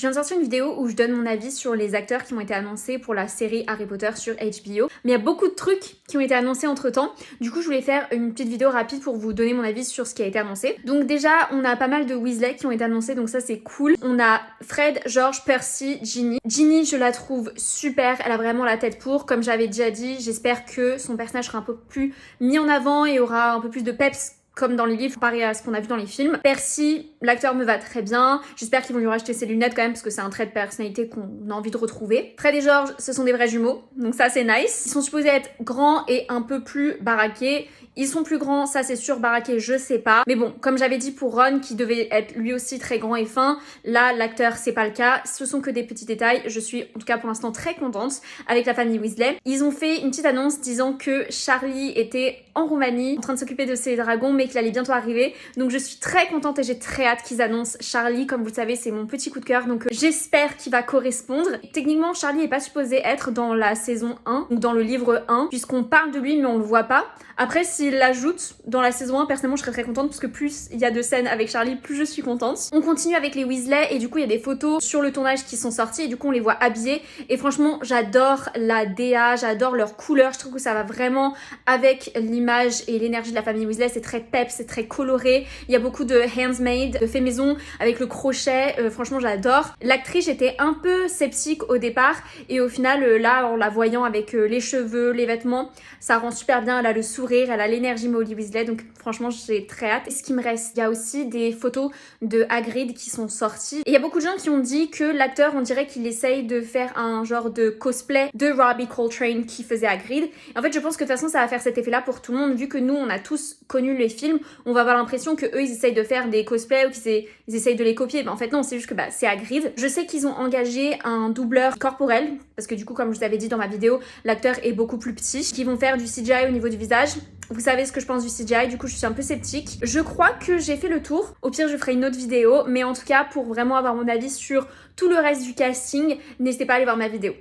viens de sortir une vidéo où je donne mon avis sur les acteurs qui ont été annoncés pour la série Harry Potter sur HBO. Mais il y a beaucoup de trucs qui ont été annoncés entre temps. Du coup, je voulais faire une petite vidéo rapide pour vous donner mon avis sur ce qui a été annoncé. Donc déjà, on a pas mal de Weasley qui ont été annoncés, donc ça c'est cool. On a Fred, George, Percy, Ginny. Ginny, je la trouve super, elle a vraiment la tête pour. Comme j'avais déjà dit, j'espère que son personnage sera un peu plus mis en avant et aura un peu plus de peps comme dans les livres, comparé à ce qu'on a vu dans les films. Percy, l'acteur me va très bien. J'espère qu'ils vont lui racheter ses lunettes quand même, parce que c'est un trait de personnalité qu'on a envie de retrouver. Fred et George, ce sont des vrais jumeaux, donc ça c'est nice. Ils sont supposés être grands et un peu plus baraqués. Ils sont plus grands, ça c'est sûr, baraqués, je sais pas. Mais bon, comme j'avais dit pour Ron, qui devait être lui aussi très grand et fin, là, l'acteur, c'est pas le cas. Ce sont que des petits détails. Je suis, en tout cas pour l'instant, très contente avec la famille Weasley. Ils ont fait une petite annonce disant que Charlie était en Roumanie, en train de s'occuper de ses dragons, mais qu'il allait bientôt arriver. Donc je suis très contente et j'ai très hâte qu'ils annoncent Charlie. Comme vous le savez, c'est mon petit coup de cœur, donc j'espère qu'il va correspondre. Techniquement, Charlie est pas supposé être dans la saison 1, donc dans le livre 1, puisqu'on parle de lui, mais on le voit pas. Après, s'il l'ajoute dans la saison 1, personnellement, je serais très contente, parce que plus il y a de scènes avec Charlie, plus je suis contente. On continue avec les Weasley, et du coup, il y a des photos sur le tournage qui sont sorties, et du coup, on les voit habillés. Et franchement, j'adore la DA, j'adore leur couleur, je trouve que ça va vraiment avec l'image et l'énergie de la famille Weasley. C'est très pep, c'est très coloré. Il y a beaucoup de handmade, de fait maison, avec le crochet. Franchement, j'adore. L'actrice, j'étais un peu sceptique au départ, et au final, là, en la voyant avec les cheveux, les vêtements, ça rend super bien. Elle a le sourire, elle a l'énergie Molly Weasley, donc franchement j'ai très hâte. Et ce qui me reste, il y a aussi des photos de Hagrid qui sont sorties. Et il y a beaucoup de gens qui ont dit que l'acteur, on dirait qu'il essaye de faire un genre de cosplay de Robbie Coltrane qui faisait Hagrid. Et en fait, je pense que de toute façon ça va faire cet effet-là pour tout le monde, vu que nous on a tous connu les films, on va avoir l'impression que eux ils essayent de faire des cosplays ou qu'ils essayent de les copier. Mais en fait non, c'est juste que c'est Hagrid. Je sais qu'ils ont engagé un doubleur corporel, parce que du coup, comme je vous avais dit dans ma vidéo, l'acteur est beaucoup plus petit, qui vont faire du CGI au niveau du visage. Vous savez ce que je pense du CGI, du coup je suis un peu sceptique. Je crois que j'ai fait le tour. Au pire, je ferai une autre vidéo, mais en tout cas, pour vraiment avoir mon avis sur tout le reste du casting, n'hésitez pas à aller voir ma vidéo.